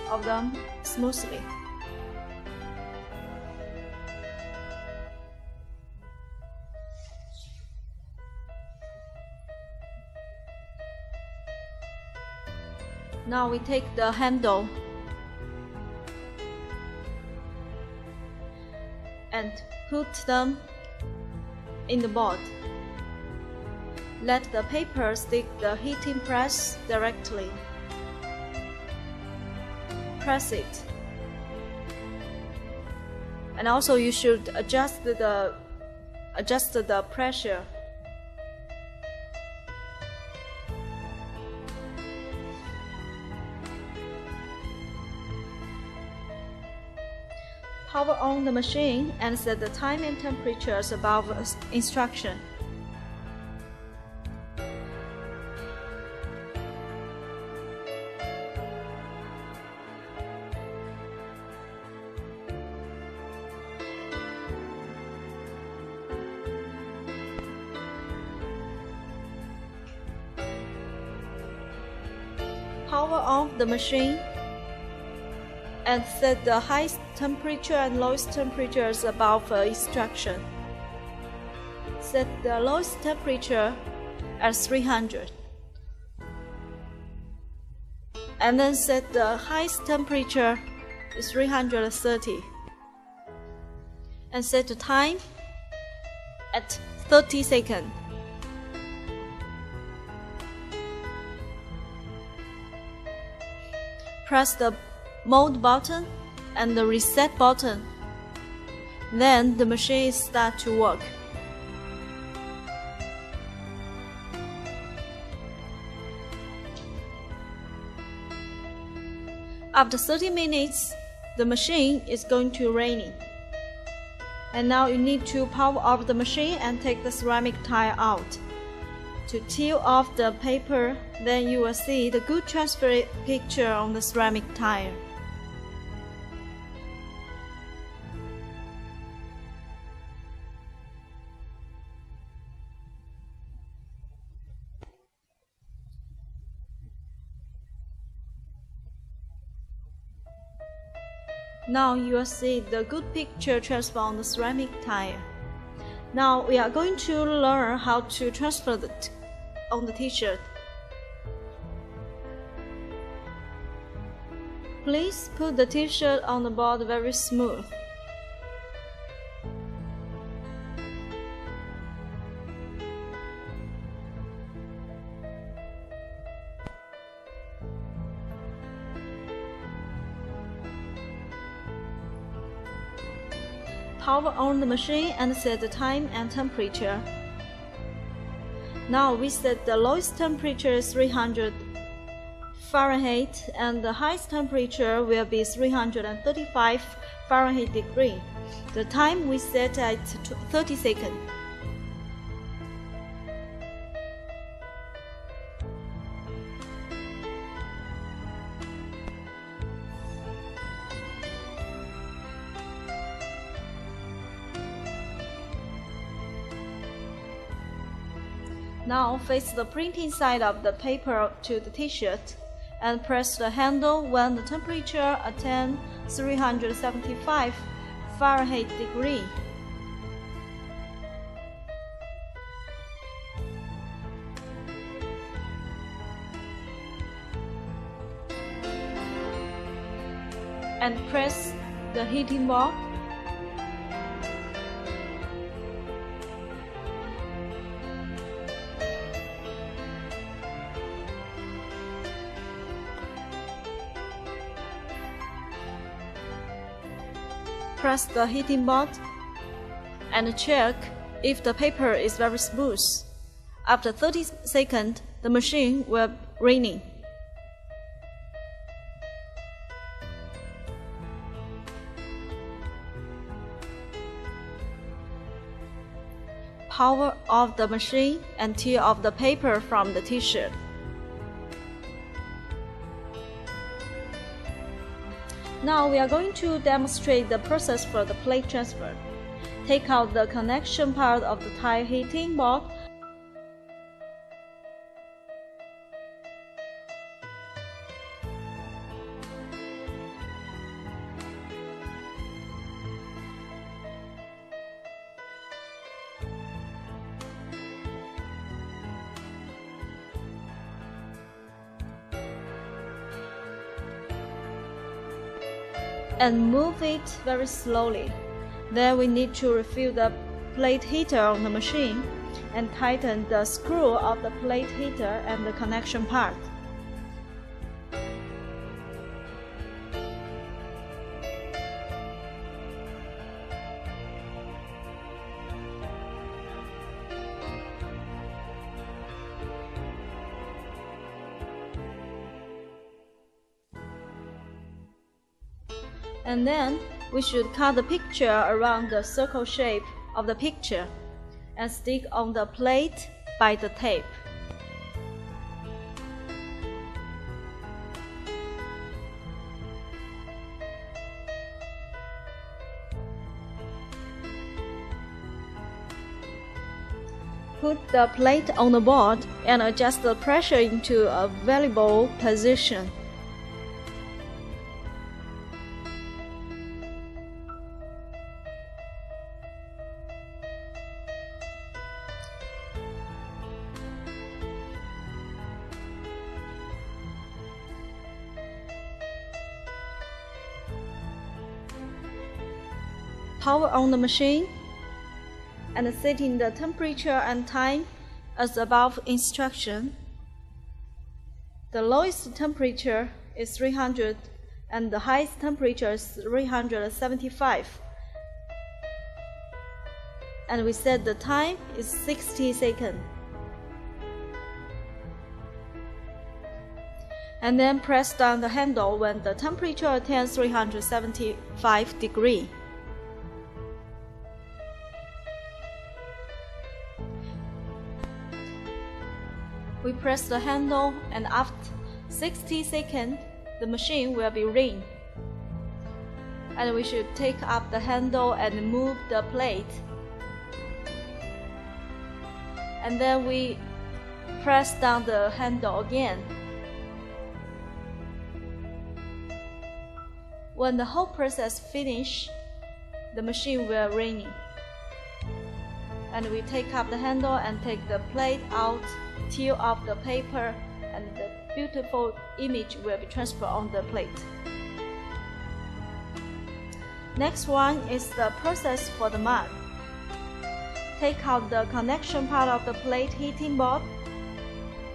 of them smoothly. Now we take the handle and put them in the board. Let the paper stick the heating press directly. Press it. And also you should adjust the pressure. Power on the machine and set the time and temperature as above instruction. Power off the machine and set the highest temperature and lowest temperature as above instruction. Set the lowest temperature as 300 and then set the highest temperature is 330 and set the time at 30 seconds. Press the mode button and the reset button. Then the machine starts to work. After 30 minutes, the machine is going to raining. And now you need to power off the machine and take the ceramic tile out. To peel off the paper, then you will see the good transfer picture on the ceramic tile. Now you will see the good picture transfer on the ceramic tile. Now we are going to learn how to transfer on the t-shirt. Please put the t-shirt on the board very smooth. Power on the machine and set the time and temperature. Now we set the lowest temperature is 300 Fahrenheit and the highest temperature will be 335 Fahrenheit degree. The time we set at 30 seconds. Now face the printing side of the paper to the t-shirt and press the handle when the temperature attains 375 Fahrenheit degree. And press the heating board. Press the heating board and check if the paper is very smooth. After 30 seconds, the machine will raining. Power off the machine and tear off the paper from the t-shirt. Now we are going to demonstrate the process for the plate transfer. Take out the connection part of the tile heating board. and move it very slowly. Then we need to refill the plate heater on the machine and tighten the screw of the plate heater and the connection part. And then we should cut the picture around the circle shape of the picture and stick on the plate by the tape. Put the plate on the board and adjust the pressure into a variable position. Power on the machine and setting the temperature and time as above instruction. The lowest temperature is 300 and the highest temperature is 375. And we set the time is 60 seconds. And then press down the handle when the temperature attains 375 degrees. We press the handle and after 60 seconds, the machine will be ring. And we should take up the handle and move the plate. And then we press down the handle again. When the whole process finishes, the machine will ring. And we take up the handle and take the plate out, peel off the paper, and the beautiful image will be transferred on the plate. Next one is the process for the mug. Take out the connection part of the plate heating board,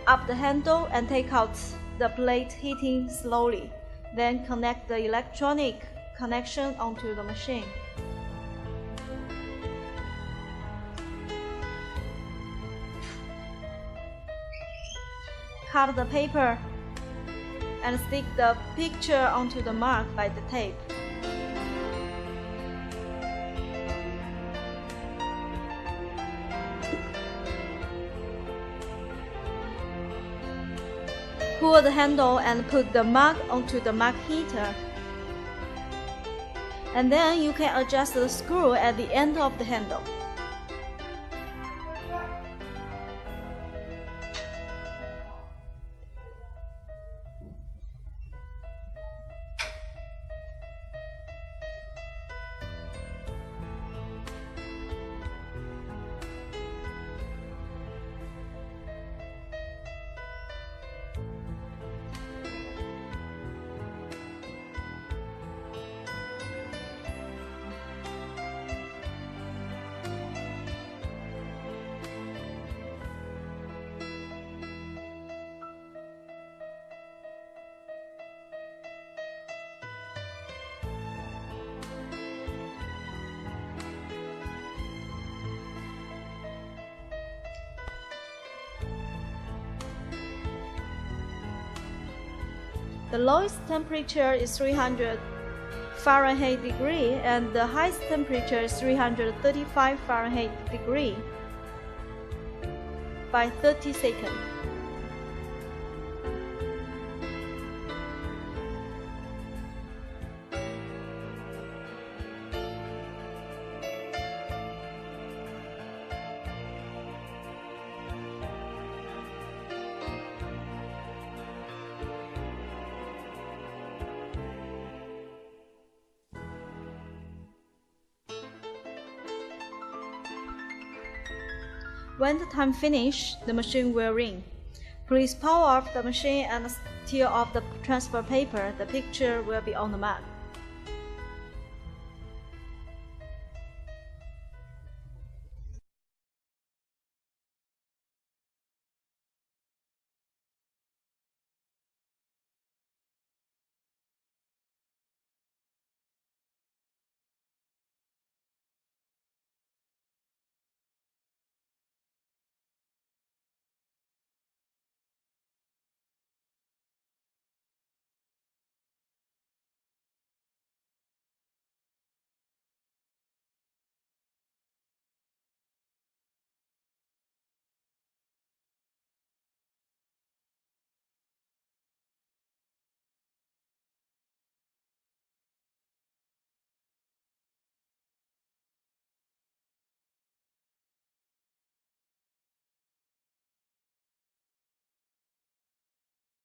up the handle and take out the plate heating slowly. Then connect the electronic connection onto the machine. Cut the paper and stick the picture onto the mark by the tape. Pull the handle and put the mug onto the mug heater. And then you can adjust the screw at the end of the handle. The lowest temperature is 300 Fahrenheit degree and the highest temperature is 335 Fahrenheit degree by 30 seconds. When the time finishes, the machine will ring. Please power off the machine and seal off the transfer paper. The picture will be on the mug.